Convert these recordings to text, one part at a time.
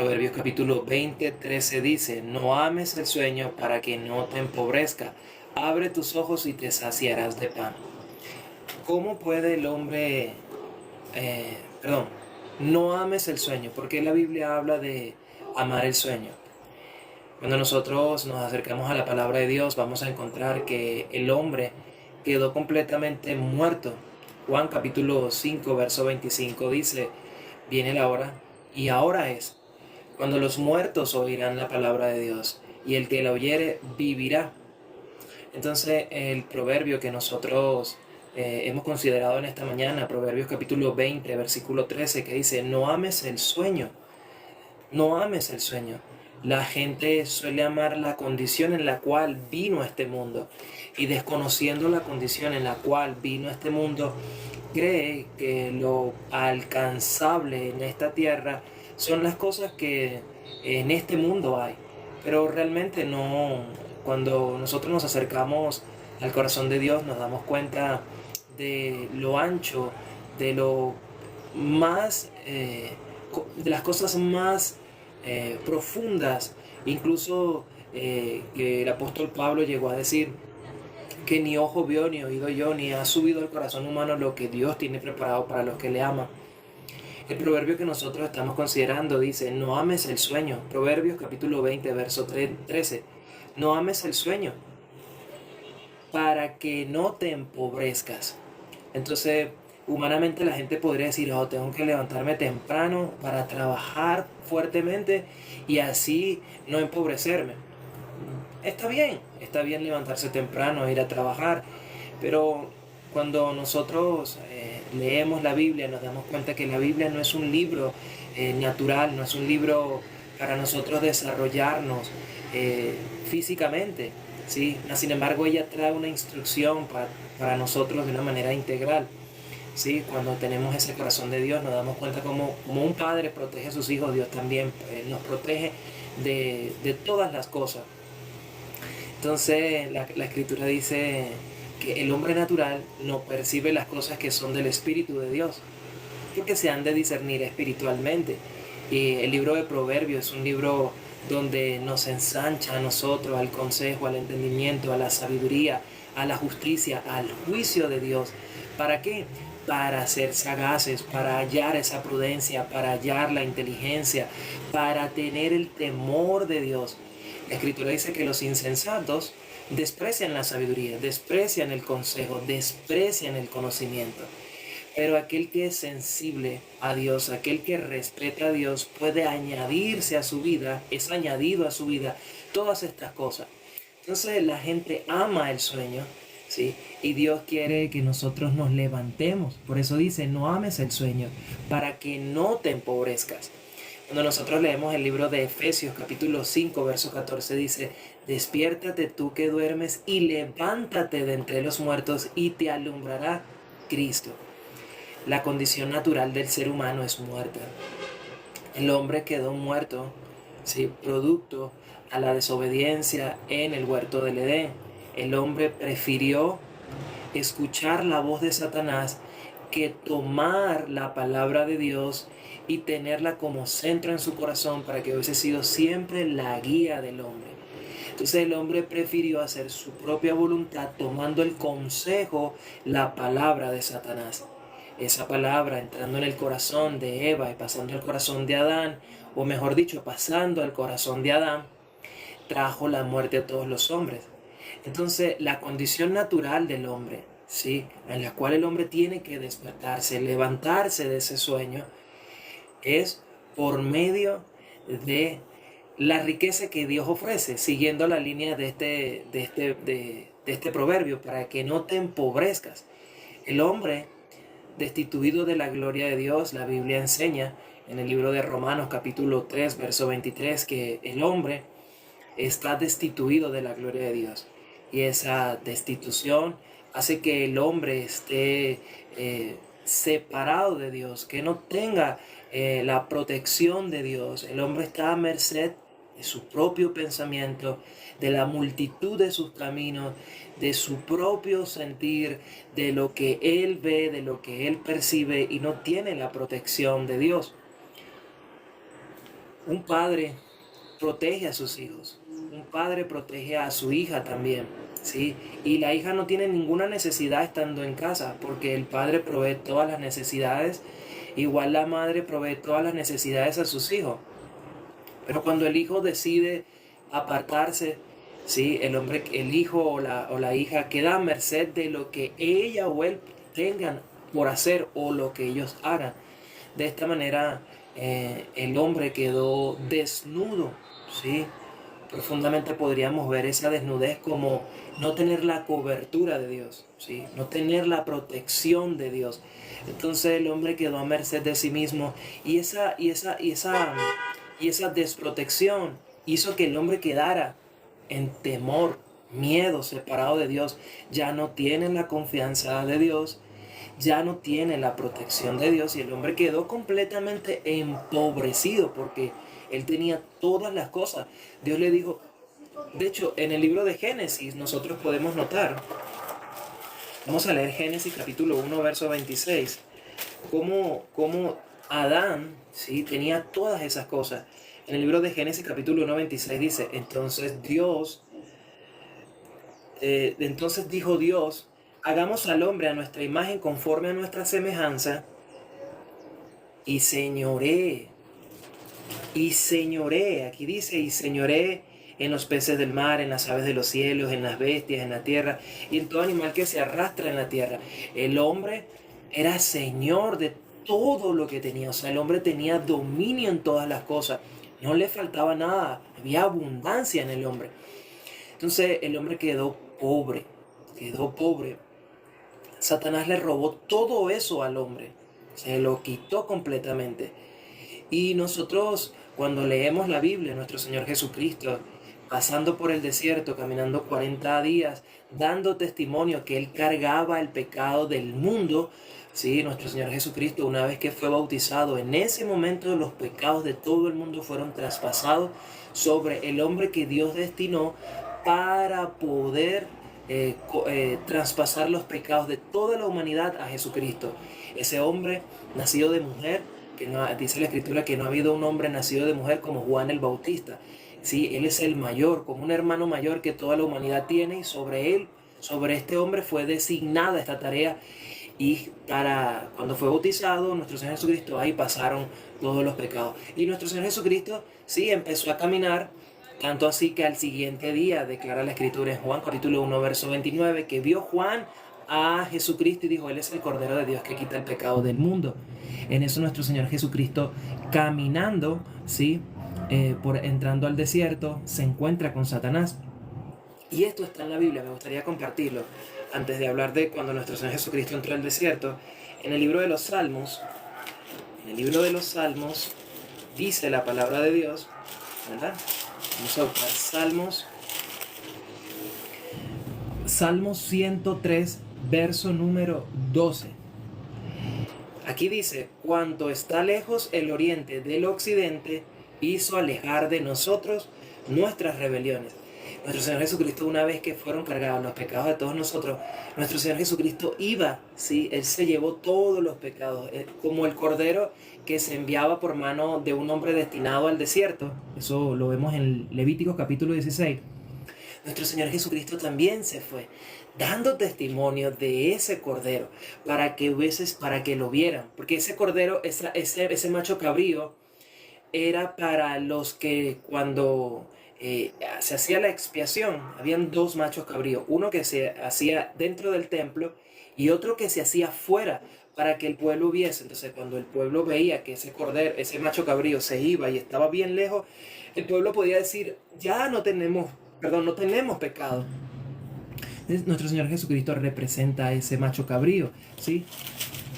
Proverbios capítulo 20:13 dice: no ames el sueño para que no te empobrezca. Abre tus ojos y te saciarás de pan. ¿Cómo puede el hombre, perdón, no ames el sueño? Porque la Biblia habla de amar el sueño. Cuando nosotros nos acercamos a la palabra de Dios, vamos a encontrar que el hombre quedó completamente muerto. Juan capítulo 5, verso 25 dice: viene la hora, y ahora es, cuando los muertos oirán la palabra de Dios, y el que la oyere vivirá. Entonces, el proverbio que nosotros hemos considerado en esta mañana, Proverbios capítulo 20, versículo 13, que dice: no ames el sueño, no ames el sueño. La gente suele amar la condición en la cual vino a este mundo, y desconociendo la condición en la cual vino a este mundo, cree que lo alcanzable en esta tierra son las cosas que en este mundo hay. Pero realmente no. Cuando nosotros nos acercamos al corazón de Dios, nos damos cuenta de lo ancho, de lo más, de las cosas más profundas, incluso que el apóstol Pablo llegó a decir que ni ojo vio, ni oído yo, ni ha subido al corazón humano lo que Dios tiene preparado para los que le aman. El proverbio que nosotros estamos considerando dice: no ames el sueño. Proverbios capítulo 20, verso 13. No ames el sueño para que no te empobrezcas. Entonces, humanamente la gente podría decir: oh, tengo que levantarme temprano para trabajar fuertemente y así no empobrecerme. Está bien levantarse temprano, ir a trabajar, pero cuando nosotros leemos la Biblia, nos damos cuenta que la Biblia no es un libro natural, no es un libro para nosotros desarrollarnos físicamente, ¿sí? Sin embargo, ella trae una instrucción para nosotros de una manera integral. ¿Sí? Cuando tenemos ese corazón de Dios, nos damos cuenta como un padre protege a sus hijos, Dios también nos protege de todas las cosas. Entonces la escritura dice que el hombre natural no percibe las cosas que son del Espíritu de Dios, porque se han de discernir espiritualmente. Y el libro de Proverbios es un libro donde nos ensancha a nosotros al consejo, al entendimiento, a la sabiduría, a la justicia, al juicio de Dios. ¿Para qué? Para ser sagaces, para hallar esa prudencia, para hallar la inteligencia, para tener el temor de Dios. La escritura dice que los insensatos desprecian la sabiduría, desprecian el consejo, desprecian el conocimiento. Pero aquel que es sensible a Dios, aquel que respeta a Dios, puede añadirse a su vida, es añadido a su vida todas estas cosas. Entonces la gente ama el sueño, ¿sí? Y Dios quiere que nosotros nos levantemos. Por eso dice: no ames el sueño, para que no te empobrezcas. Cuando nosotros leemos el libro de Efesios capítulo 5, verso 14, dice: despiértate tú que duermes y levántate de entre los muertos y te alumbrará Cristo. La condición natural del ser humano es muerta. El hombre quedó muerto, ¿sí? Producto a la desobediencia en el huerto del Edén. El hombre prefirió escuchar la voz de Satanás que tomar la palabra de Dios y tenerla como centro en su corazón para que hubiese sido siempre la guía del hombre. Entonces el hombre prefirió hacer su propia voluntad tomando el consejo, la palabra de Satanás. Esa palabra entrando en el corazón de Eva y pasando al corazón de Adán, o mejor dicho, pasando al corazón de Adán, trajo la muerte a todos los hombres. Entonces la condición natural del hombre, ¿sí?, en la cual el hombre tiene que despertarse, levantarse de ese sueño, es por medio de la riqueza que Dios ofrece, siguiendo la línea de este proverbio, para que no te empobrezcas. El hombre destituido de la gloria de Dios, la Biblia enseña en el libro de Romanos capítulo 3, verso 23, que el hombre está destituido de la gloria de Dios. Y esa destitución hace que el hombre esté separado de Dios, que no tenga la protección de Dios. El hombre está a merced de su propio pensamiento, de la multitud de sus caminos, de su propio sentir, de lo que él ve, de lo que él percibe, y no tiene la protección de Dios. Un padre protege a sus hijos. Un padre protege a su hija también, ¿sí? Y la hija no tiene ninguna necesidad estando en casa, porque el padre provee todas las necesidades. Igual la madre provee todas las necesidades a sus hijos. Pero cuando el hijo decide apartarse, ¿sí? El hijo o la hija queda a merced de lo que ella o él tengan por hacer o lo que ellos hagan. De esta manera, el hombre quedó desnudo, ¿sí? Profundamente podríamos ver esa desnudez como no tener la cobertura de Dios, ¿sí? No tener la protección de Dios. Entonces el hombre quedó a merced de sí mismo y esa desprotección hizo que el hombre quedara en temor, miedo, separado de Dios. Ya no tiene la confianza de Dios, ya no tiene la protección de Dios y el hombre quedó completamente empobrecido porque él tenía todas las cosas. Dios le dijo, de hecho, en el libro de Génesis nosotros podemos notar, vamos a leer Génesis capítulo 1, verso 26, cómo Adán, ¿sí? Tenía todas esas cosas. En el libro de Génesis capítulo 1, 26 dice, entonces dijo Dios, hagamos al hombre a nuestra imagen conforme a nuestra semejanza y señoré, aquí dice, y señoré en los peces del mar, en las aves de los cielos, en las bestias, en la tierra y en todo animal que se arrastra en la tierra. El hombre era señor de todo lo que tenía, o sea, el hombre tenía dominio en todas las cosas, no le faltaba nada, había abundancia en el hombre. Entonces el hombre quedó pobre. Satanás le robó todo eso al hombre, se lo quitó completamente. Y nosotros, cuando leemos la Biblia, nuestro Señor Jesucristo, pasando por el desierto, caminando 40 días, dando testimonio que Él cargaba el pecado del mundo, ¿sí? Nuestro Señor Jesucristo, una vez que fue bautizado, en ese momento los pecados de todo el mundo fueron traspasados sobre el hombre que Dios destinó para poder traspasar los pecados de toda la humanidad a Jesucristo. Ese hombre nacido de mujer, que no, dice la Escritura que no ha habido un hombre nacido de mujer como Juan el Bautista. Sí, él es el mayor, como un hermano mayor que toda la humanidad tiene, y sobre él, sobre este hombre fue designada esta tarea. Y cuando fue bautizado nuestro Señor Jesucristo, ahí pasaron todos los pecados. Y nuestro Señor Jesucristo, sí, empezó a caminar, tanto así que al siguiente día declara la Escritura en Juan capítulo 1, verso 29, que vio Juan a Jesucristo y dijo, Él es el Cordero de Dios que quita el pecado del mundo. En eso nuestro Señor Jesucristo, caminando, ¿sí? Entrando al desierto, se encuentra con Satanás. Y esto está en la Biblia, me gustaría compartirlo antes de hablar de cuando nuestro Señor Jesucristo entró al desierto. En el libro de los Salmos, dice la palabra de Dios, ¿verdad? Vamos a buscar Salmos 103, verso número 12. Aquí dice, cuanto está lejos el oriente del occidente, hizo alejar de nosotros nuestras rebeliones. Nuestro Señor Jesucristo, una vez que fueron cargados los pecados de todos nosotros, nuestro Señor Jesucristo iba, ¿sí? Él se llevó todos los pecados, como el cordero que se enviaba por mano de un hombre destinado al desierto. Eso lo vemos en Levíticos capítulo 16. Nuestro Señor Jesucristo también se fue, dando testimonio de ese cordero, para que lo vieran. Porque ese cordero, ese macho cabrío, era para los que cuando se hacía la expiación, habían dos machos cabríos, uno que se hacía dentro del templo y otro que se hacía fuera para que el pueblo viese. Entonces cuando el pueblo veía que ese cordero, ese macho cabrío se iba y estaba bien lejos, el pueblo podía decir, ya no tenemos pecado. Nuestro Señor Jesucristo representa a ese macho cabrío, ¿sí?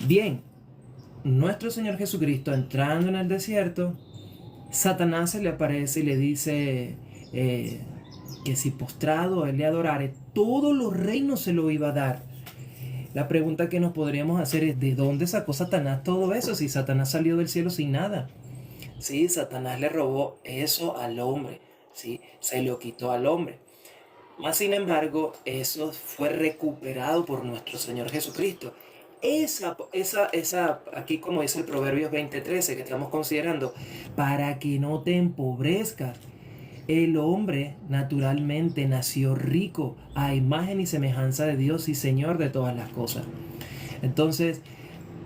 Bien, nuestro Señor Jesucristo entrando en el desierto, Satanás se le aparece y le dice que si postrado él le adorare, todos los reinos se lo iba a dar. La pregunta que nos podríamos hacer es, ¿de dónde sacó Satanás todo eso? Si Satanás salió del cielo sin nada. Sí, Satanás le robó eso al hombre, sí, se lo quitó al hombre. Más sin embargo, eso fue recuperado por nuestro Señor Jesucristo. aquí como dice el Proverbios 20:13 que estamos considerando, para que no te empobrezcas. El hombre naturalmente nació rico a imagen y semejanza de Dios y Señor de todas las cosas. Entonces,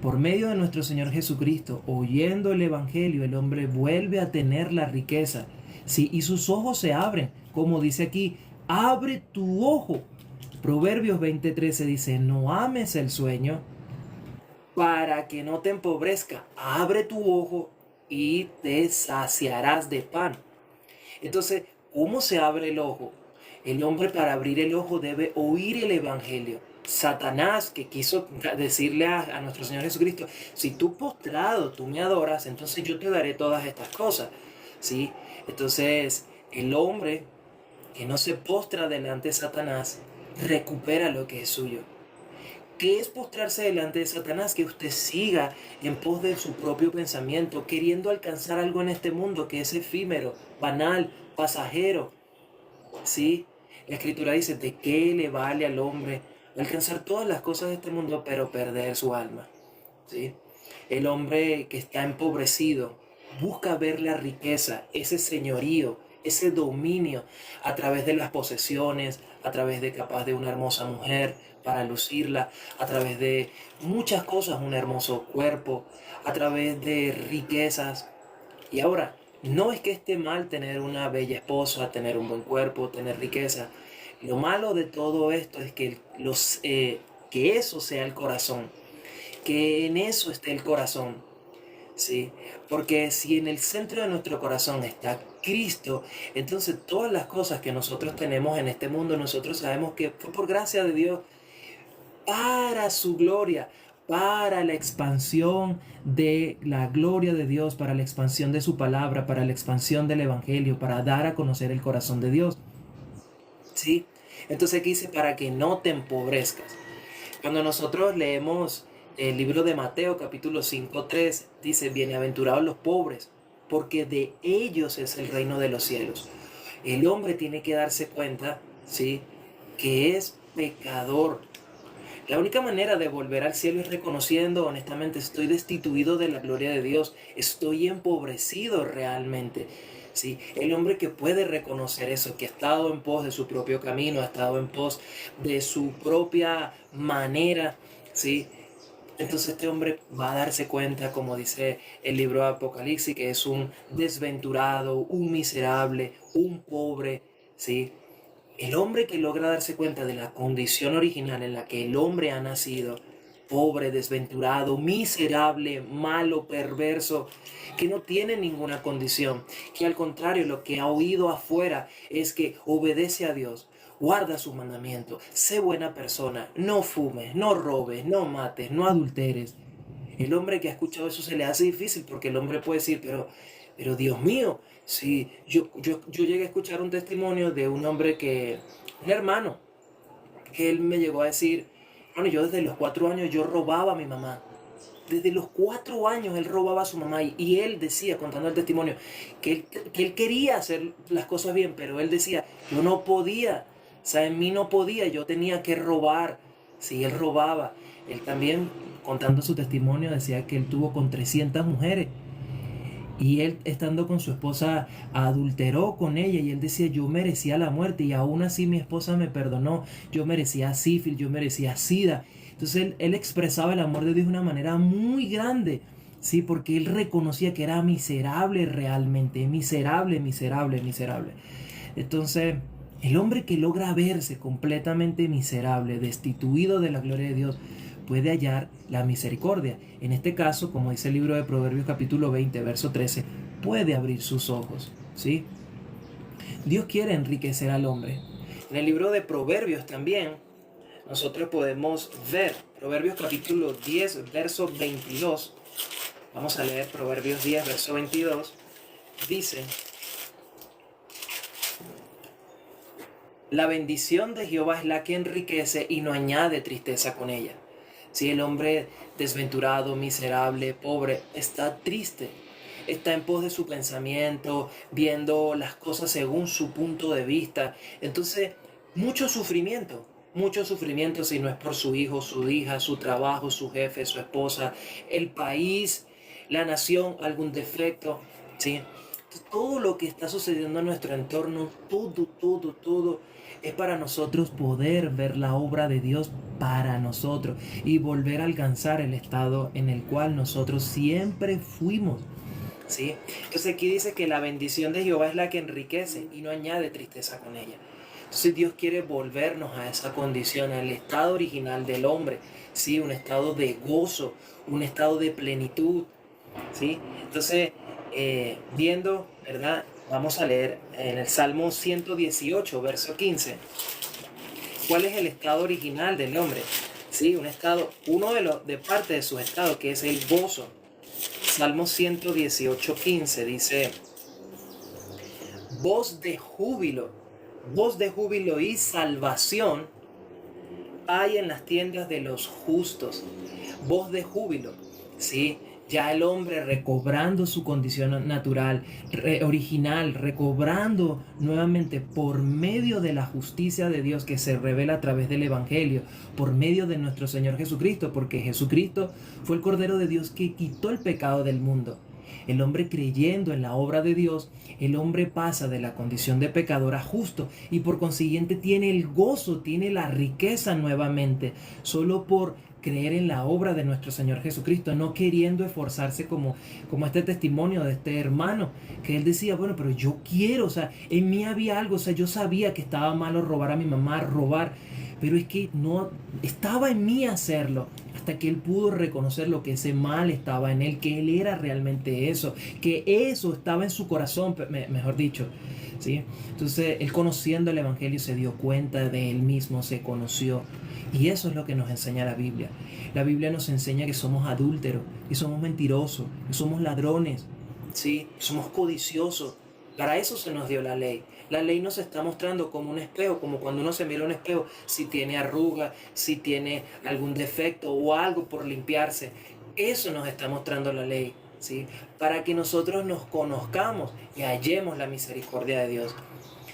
por medio de nuestro Señor Jesucristo, oyendo el Evangelio, el hombre vuelve a tener la riqueza. Sí, y sus ojos se abren, como dice aquí, abre tu ojo. Proverbios 20:13 dice, no ames el sueño para que no te empobrezca. Abre tu ojo y te saciarás de pan. Entonces, ¿cómo se abre el ojo? El hombre para abrir el ojo debe oír el Evangelio. Satanás, que quiso decirle a nuestro Señor Jesucristo, si tú postrado, tú me adoras, entonces yo te daré todas estas cosas. ¿Sí? Entonces, el hombre que no se postra delante de Satanás, recupera lo que es suyo. ¿Qué es postrarse delante de Satanás? Que usted siga en pos de su propio pensamiento, queriendo alcanzar algo en este mundo que es efímero, banal, pasajero. ¿Sí? La Escritura dice, ¿de qué le vale al hombre alcanzar todas las cosas de este mundo, pero perder su alma? ¿Sí? El hombre que está empobrecido busca ver la riqueza, ese señorío, ese dominio a través de las posesiones, a través de capaz de una hermosa mujer para lucirla, a través de muchas cosas, un hermoso cuerpo, a través de riquezas. Y ahora, no es que esté mal tener una bella esposa, tener un buen cuerpo, tener riqueza. Lo malo de todo esto es que eso sea el corazón, que en eso esté el corazón, ¿sí? Porque si en el centro de nuestro corazón está Cristo, entonces todas las cosas que nosotros tenemos en este mundo, nosotros sabemos que fue por gracia de Dios, para su gloria, para la expansión de la gloria de Dios, para la expansión de su palabra, para la expansión del Evangelio, para dar a conocer el corazón de Dios. ¿Sí? Entonces aquí dice, para que no te empobrezcas. Cuando nosotros leemos el libro de Mateo capítulo 5:3, dice, bienaventurados los pobres, porque de ellos es el reino de los cielos. El hombre tiene que darse cuenta, ¿sí?, que es pecador. La única manera de volver al cielo es reconociendo, honestamente, estoy destituido de la gloria de Dios, estoy empobrecido realmente. ¿Sí? El hombre que puede reconocer eso, que ha estado en pos de su propio camino, ha estado en pos de su propia manera, ¿sí? Entonces este hombre va a darse cuenta, como dice el libro de Apocalipsis, que es un desventurado, un miserable, un pobre, ¿sí? El hombre que logra darse cuenta de la condición original en la que el hombre ha nacido, pobre, desventurado, miserable, malo, perverso, que no tiene ninguna condición, que al contrario lo que ha oído afuera es que obedece a Dios, guarda sus mandamientos, sé buena persona, no fumes, no robes, no mates, no adulteres. El hombre que ha escuchado eso se le hace difícil porque el hombre puede decir, pero Dios mío, si yo llegué a escuchar un testimonio de un hombre un hermano, que él me llegó a decir, bueno, yo desde los 4 años yo robaba a mi mamá. Desde los 4 años él robaba a su mamá y él decía, contando el testimonio, que él quería hacer las cosas bien, pero él decía, yo no podía, o sea, en mí no podía, yo tenía que robar. Si él robaba, él también, contando su testimonio, decía que él tuvo con 300 mujeres. Y él, estando con su esposa, adulteró con ella y él decía, yo merecía la muerte y aún así mi esposa me perdonó, yo merecía sífilis, yo merecía sida. Entonces él expresaba el amor de Dios de una manera muy grande, ¿sí? Porque él reconocía que era miserable realmente, miserable, miserable, miserable. Entonces, el hombre que logra verse completamente miserable, destituido de la gloria de Dios, puede hallar la misericordia. En este caso, como dice el libro de Proverbios capítulo 20, verso 13, puede abrir sus ojos, ¿sí? Dios quiere enriquecer al hombre. En el libro de Proverbios también, nosotros podemos ver Proverbios capítulo 10, verso 22. Vamos a leer Proverbios 10, verso 22. Dice, la bendición de Jehová es la que enriquece y no añade tristeza con ella. Si el hombre desventurado, miserable, pobre, está triste, está en pos de su pensamiento, viendo las cosas según su punto de vista, entonces mucho sufrimiento. mucho sufrimiento si no es por su hijo, su hija, su trabajo, su jefe, su esposa, el país, la nación, algún defecto, ¿sí? Entonces, todo lo que está sucediendo en nuestro entorno, todo es para nosotros poder ver la obra de Dios para nosotros y volver a alcanzar el estado en el cual nosotros siempre fuimos. ¿Sí? Entonces aquí dice que la bendición de Jehová es la que enriquece y no añade tristeza con ella. Entonces Dios quiere volvernos a esa condición, al estado original del hombre, ¿sí? Un estado de gozo, un estado de plenitud, ¿sí? Entonces, viendo, ¿verdad? Vamos a leer en el Salmo 118, verso 15. ¿Cuál es el estado original del hombre? Sí, un estado, de parte de su estado, que es el gozo. Salmo 118, 15 dice: voz de júbilo y salvación hay en las tiendas de los justos. Voz de júbilo, ¿sí? Ya el hombre recobrando su condición natural, original, recobrando nuevamente por medio de la justicia de Dios que se revela a través del Evangelio, por medio de nuestro Señor Jesucristo, porque Jesucristo fue el Cordero de Dios que quitó el pecado del mundo. El hombre creyendo en la obra de Dios, el hombre pasa de la condición de pecador a justo y por consiguiente tiene el gozo, tiene la riqueza nuevamente, solo por creer en la obra de nuestro Señor Jesucristo, no queriendo esforzarse como este testimonio de este hermano, que él decía, bueno, pero yo quiero, o sea, en mí había algo, o sea, yo sabía que estaba malo robar a mi mamá, robar, pero es que no estaba en mí hacerlo, hasta que él pudo reconocer lo que ese mal estaba en él, que él era realmente eso, que eso estaba en su corazón, mejor dicho, ¿sí? Entonces, él conociendo el Evangelio se dio cuenta de él mismo, se conoció. Y eso es lo que nos enseña la Biblia. La Biblia nos enseña que somos adúlteros, que somos mentirosos, que somos ladrones, ¿sí? Somos codiciosos. Para eso se nos dio la ley. La ley nos está mostrando como un espejo, como cuando uno se mira un espejo, si tiene arruga, si tiene algún defecto o algo por limpiarse. Eso nos está mostrando la ley, ¿sí? Para que nosotros nos conozcamos y hallemos la misericordia de Dios.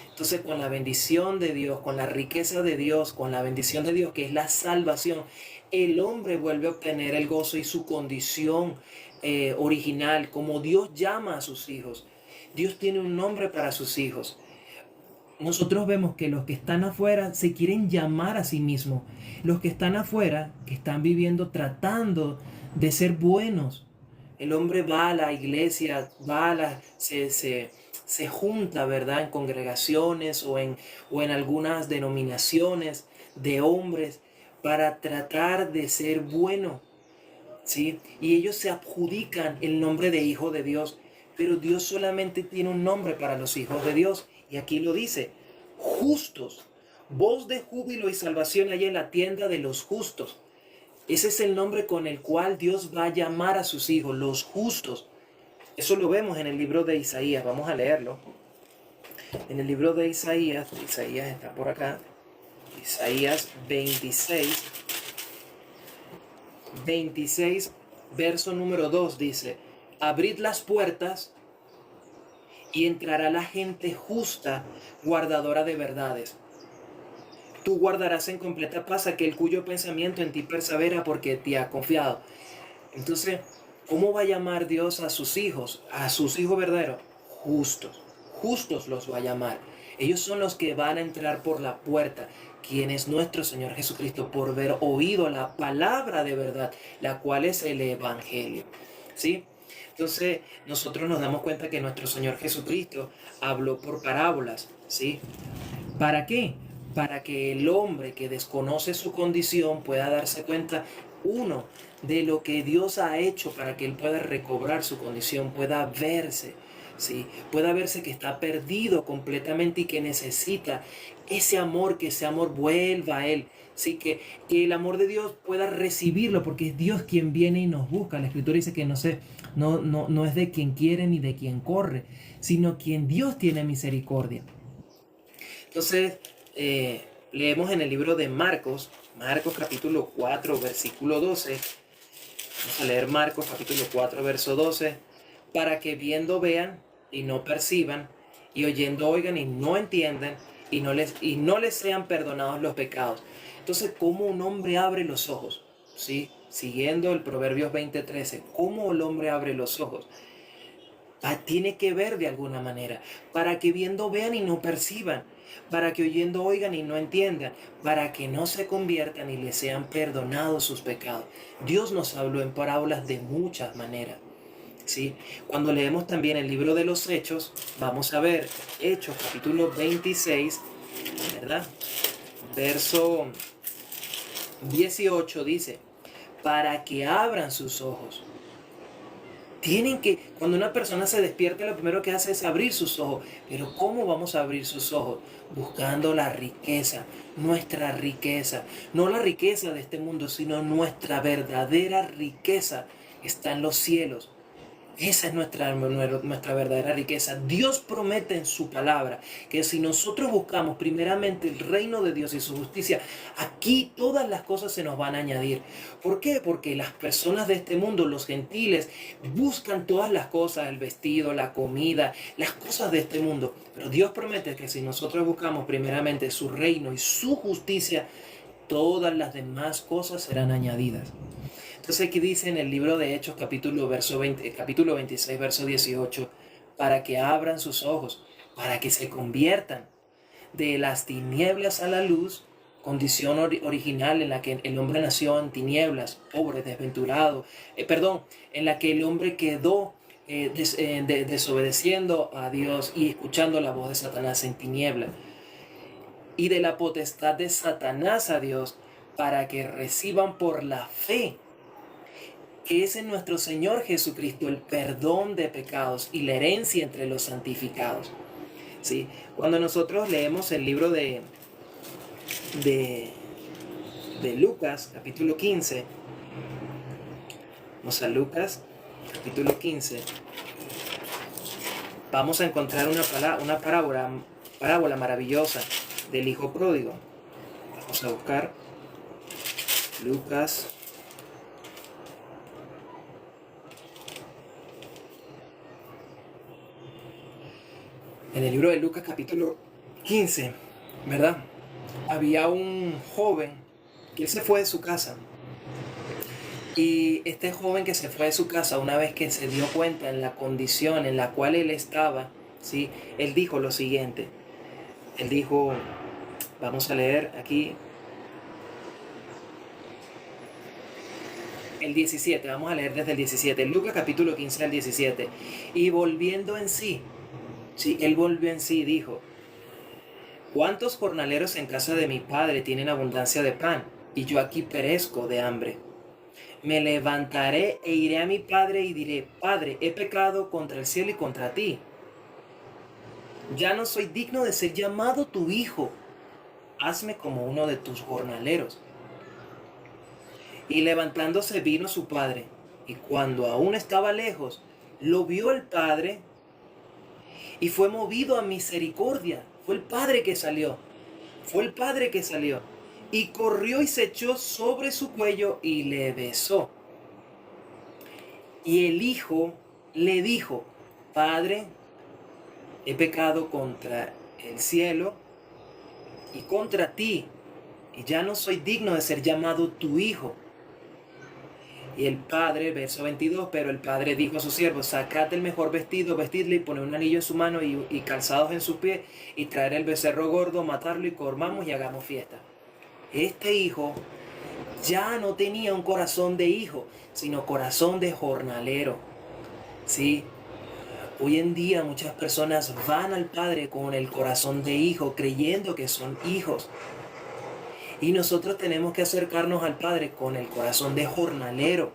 Entonces, con la bendición de Dios, con la riqueza de Dios, con la bendición de Dios, que es la salvación, el hombre vuelve a obtener el gozo y su condición original, como Dios llama a sus hijos. Dios tiene un nombre para sus hijos. Nosotros vemos que los que están afuera se quieren llamar a sí mismos. Los que están afuera, que están viviendo tratando de ser buenos. El hombre va a la iglesia, se junta, ¿verdad? En congregaciones o en algunas denominaciones de hombres para tratar de ser bueno, ¿sí? Y ellos se adjudican el nombre de hijo de Dios, pero Dios solamente tiene un nombre para los hijos de Dios. Y aquí lo dice, justos. Voz de júbilo y salvación hay en la tienda de los justos. Ese es el nombre con el cual Dios va a llamar a sus hijos, los justos. Eso lo vemos en el libro de Isaías. Vamos a leerlo. En el libro de Isaías, Isaías está por acá. Isaías 26, verso número 2 dice: abrid las puertas y entrará la gente justa, guardadora de verdades. Tú guardarás en completa paz aquel cuyo pensamiento en ti persevera porque te ha confiado. Entonces, ¿cómo va a llamar Dios a sus hijos verdaderos? Justos. Justos los va a llamar. Ellos son los que van a entrar por la puerta. Quien es nuestro Señor Jesucristo, por haber oído la palabra de verdad, la cual es el Evangelio. ¿Sí? Entonces, nosotros nos damos cuenta que nuestro Señor Jesucristo habló por parábolas. ¿Sí? ¿Para qué? Para que el hombre que desconoce su condición pueda darse cuenta, uno, de lo que Dios ha hecho para que él pueda recobrar su condición, pueda verse, ¿sí? Pueda verse que está perdido completamente y que necesita ese amor, que ese amor vuelva a él, ¿sí? Que el amor de Dios pueda recibirlo, porque es Dios quien viene y nos busca. La Escritura dice que no es de quien quiere ni de quien corre, sino quien Dios tiene misericordia. Entonces, leemos en el libro de Marcos capítulo 4, versículo 12. Vamos a leer Marcos capítulo 4, verso 12. Para que viendo vean y no perciban, y oyendo oigan y no entiendan, y no les sean perdonados los pecados. Entonces, ¿cómo un hombre abre los ojos? ¿Sí? Siguiendo el Proverbios 20:13, ¿cómo el hombre abre los ojos? Tiene que ver de alguna manera, para que viendo vean y no perciban, para que oyendo oigan y no entiendan, para que no se conviertan y les sean perdonados sus pecados. Dios nos habló en parábolas de muchas maneras. ¿Sí? Cuando leemos también el libro de los Hechos, vamos a ver Hechos capítulo 26, ¿verdad? Verso 18 dice, para que abran sus ojos. Cuando una persona se despierta, lo primero que hace es abrir sus ojos. Pero ¿cómo vamos a abrir sus ojos? Buscando la riqueza, nuestra riqueza. No la riqueza de este mundo, sino nuestra verdadera riqueza está en los cielos. Esa es nuestra verdadera riqueza. Dios promete en su palabra que si nosotros buscamos primeramente el reino de Dios y su justicia, aquí todas las cosas se nos van a añadir. ¿Por qué? Porque las personas de este mundo, los gentiles, buscan todas las cosas, el vestido, la comida, las cosas de este mundo. Pero Dios promete que si nosotros buscamos primeramente su reino y su justicia, todas las demás cosas serán añadidas. Entonces aquí dice en el libro de Hechos capítulo 26, verso 18, para que abran sus ojos, para que se conviertan de las tinieblas a la luz, condición original en la que el hombre nació en tinieblas, pobre, desventurado, en la que el hombre quedó desobedeciendo a Dios y escuchando la voz de Satanás en tinieblas, y de la potestad de Satanás a Dios, para que reciban por la fe que es en nuestro Señor Jesucristo el perdón de pecados y la herencia entre los santificados. ¿Sí? Cuando nosotros leemos el libro de Lucas, capítulo 15, vamos a Lucas, capítulo 15, vamos a encontrar una parábola maravillosa del hijo pródigo. Vamos a buscar Lucas en el libro de Lucas capítulo 15, ¿verdad? Había un joven que él se fue de su casa. Y este joven que se fue de su casa, una vez que se dio cuenta en la condición en la cual él estaba, ¿sí? Él dijo lo siguiente. Él dijo, vamos a leer aquí el 17, vamos a leer desde el 17, Lucas capítulo 15 al 17. Y volviendo en sí, sí, él volvió en sí y dijo, ¿cuántos jornaleros en casa de mi padre tienen abundancia de pan? Y yo aquí perezco de hambre. Me levantaré e iré a mi padre y diré, Padre, he pecado contra el cielo y contra ti. Ya no soy digno de ser llamado tu hijo. Hazme como uno de tus jornaleros. Y levantándose vino su padre, y cuando aún estaba lejos, lo vio el padre y fue movido a misericordia. Fue el padre que salió. Y corrió y se echó sobre su cuello y le besó. Y el hijo le dijo, Padre, he pecado contra el cielo y contra ti, y ya no soy digno de ser llamado tu hijo. Y el padre, verso 22, pero el padre dijo a sus siervos, sacad el mejor vestido, vestidle y poned un anillo en su mano y calzados en sus pies, y traer el becerro gordo, matarlo y comamos y hagamos fiesta. Este hijo ya no tenía un corazón de hijo, sino corazón de jornalero. ¿Sí? Hoy en día muchas personas van al Padre con el corazón de hijo, creyendo que son hijos. Y nosotros tenemos que acercarnos al Padre con el corazón de jornalero,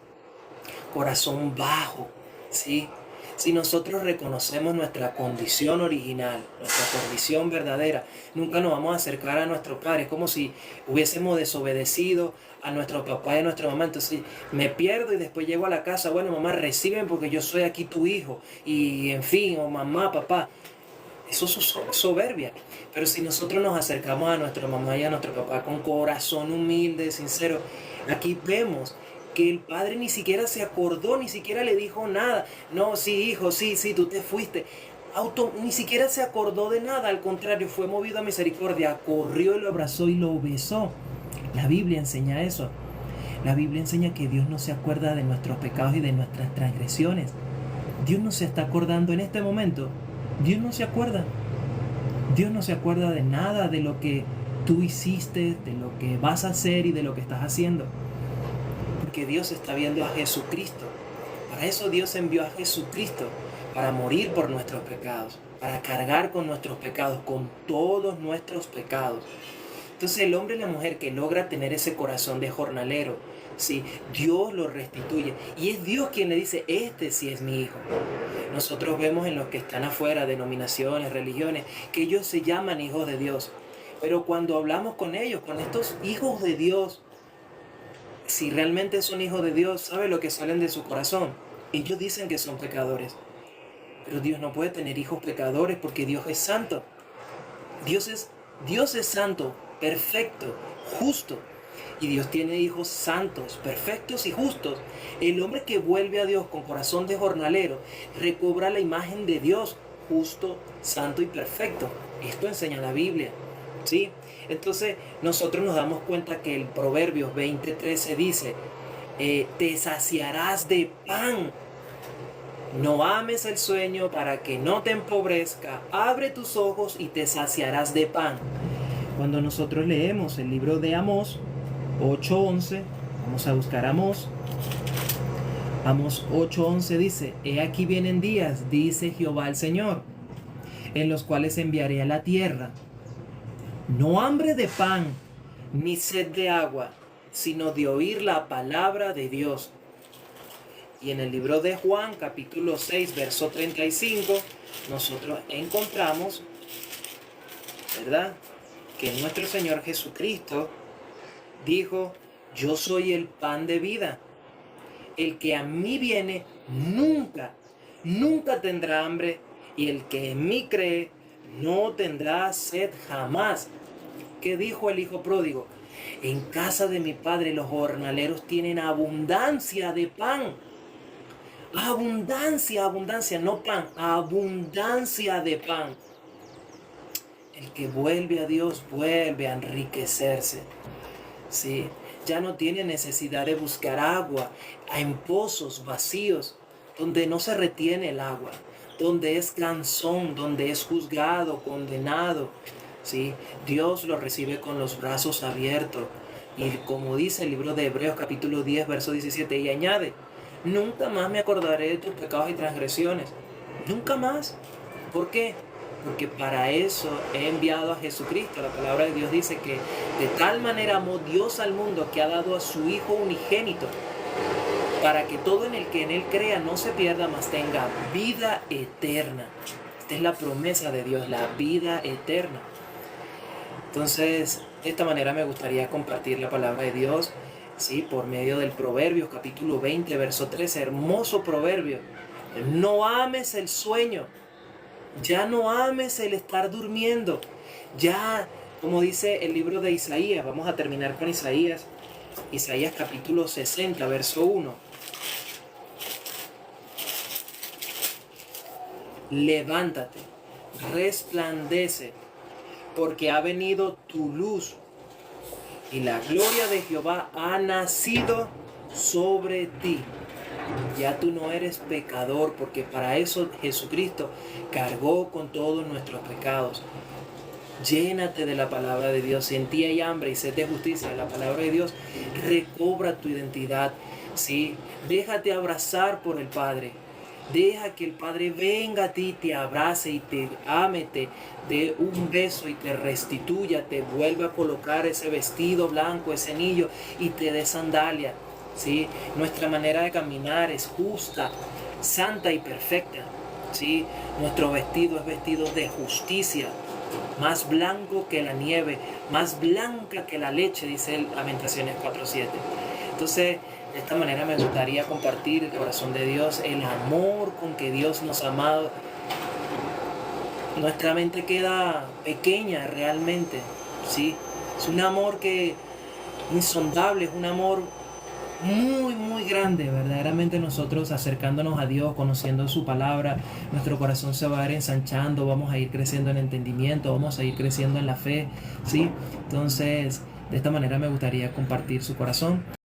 corazón bajo, ¿sí? Si nosotros reconocemos nuestra condición original, nuestra condición verdadera, nunca nos vamos a acercar a nuestro Padre. Es como si hubiésemos desobedecido a nuestro papá y a nuestra mamá. Entonces me pierdo y después llego a la casa. Bueno, mamá, recíbeme porque yo soy aquí tu hijo. Y en fin, o mamá, papá. Eso es soberbia. Pero si nosotros nos acercamos a nuestra mamá y a nuestro papá con corazón humilde, sincero, aquí vemos que el padre ni siquiera se acordó, ni siquiera le dijo nada. No, sí, hijo, sí, tú te fuiste. Ni siquiera se acordó de nada, al contrario, fue movido a misericordia, corrió y lo abrazó y lo besó. La Biblia enseña eso. La Biblia enseña que Dios no se acuerda de nuestros pecados y de nuestras transgresiones. Dios no se está acordando en este momento. Dios no se acuerda. Dios no se acuerda de nada de lo que tú hiciste, de lo que vas a hacer y de lo que estás haciendo. Porque Dios está viendo a Jesucristo. Para eso Dios envió a Jesucristo, para morir por nuestros pecados, para cargar con nuestros pecados, con todos nuestros pecados. Entonces el hombre y la mujer que logra tener ese corazón de jornalero, ¿sí? Dios lo restituye. Y es Dios quien le dice, este sí es mi hijo. Nosotros vemos en los que están afuera, denominaciones, religiones, que ellos se llaman hijos de Dios. Pero cuando hablamos con ellos, con estos hijos de Dios, si realmente son hijos de Dios, ¿sabe lo que salen de su corazón? Ellos dicen que son pecadores. Pero Dios no puede tener hijos pecadores porque Dios es santo. Dios es santo, perfecto, justo. Y Dios tiene hijos santos, perfectos y justos. El hombre que vuelve a Dios con corazón de jornalero recobra la imagen de Dios, justo, santo y perfecto. Esto enseña la Biblia, ¿sí? Entonces nosotros nos damos cuenta que el Proverbios 20:13 dice, te saciarás de pan. No ames el sueño para que no te empobrezca. Abre tus ojos y te saciarás de pan. Cuando nosotros leemos el libro de Amós 8:11, vamos a buscar Amós. Amós 8:11 dice, he aquí vienen días, dice Jehová el Señor, en los cuales enviaré a la tierra no hambre de pan, ni sed de agua, sino de oír la palabra de Dios. Y en el libro de Juan, capítulo 6, verso 35, nosotros encontramos, ¿verdad?, que nuestro Señor Jesucristo dijo, yo soy el pan de vida. El que a mí viene nunca tendrá hambre, y el que en mí cree no tendrá sed jamás. ¿Qué dijo el hijo pródigo? En casa de mi padre los jornaleros tienen abundancia de pan. Abundancia, no pan, abundancia de pan. El que vuelve a Dios vuelve a enriquecerse. Sí, ya no tiene necesidad de buscar agua en pozos vacíos, donde no se retiene el agua, donde es cansón, donde es juzgado, condenado. ¿Sí? Dios lo recibe con los brazos abiertos. Y como dice el libro de Hebreos capítulo 10, verso 17, y añade, nunca más me acordaré de tus pecados y transgresiones. Nunca más. ¿Por qué? Porque para eso he enviado a Jesucristo. La palabra de Dios dice que de tal manera amó Dios al mundo que ha dado a su Hijo unigénito, para que todo en el que en Él crea no se pierda, mas tenga vida eterna. Esta es la promesa de Dios, la vida eterna. Entonces, de esta manera me gustaría compartir la palabra de Dios, ¿sí?, por medio del Proverbios, capítulo 20, verso 13. Hermoso proverbio. No ames el sueño. Ya no ames el estar durmiendo. Ya, como dice el libro de Isaías, vamos a terminar con Isaías. Isaías capítulo 60, verso 1. Levántate, resplandece, porque ha venido tu luz y la gloria de Jehová ha nacido sobre ti. Ya tú no eres pecador, porque para eso Jesucristo cargó con todos nuestros pecados. Llénate de la palabra de Dios. Si en ti hay hambre y sed de justicia, la palabra de Dios recobra tu identidad. ¿Sí? Déjate abrazar por el Padre. Deja que el Padre venga a ti, te abrace y te ame, te dé un beso y te restituya, te vuelva a colocar ese vestido blanco, ese anillo y te dé sandalia. ¿Sí? Nuestra manera de caminar es justa, santa y perfecta. ¿Sí? Nuestro vestido es vestido de justicia, más blanco que la nieve, más blanca que la leche, dice Lamentaciones 4:7. Entonces, de esta manera me gustaría compartir el corazón de Dios, el amor con que Dios nos ha amado. Nuestra mente queda pequeña realmente, ¿sí? Es un amor que insondable, es un amor muy grande. Verdaderamente nosotros acercándonos a Dios, conociendo su palabra, nuestro corazón se va a ir ensanchando, vamos a ir creciendo en entendimiento, vamos a ir creciendo en la fe, ¿sí? Entonces, De esta manera me gustaría compartir su corazón.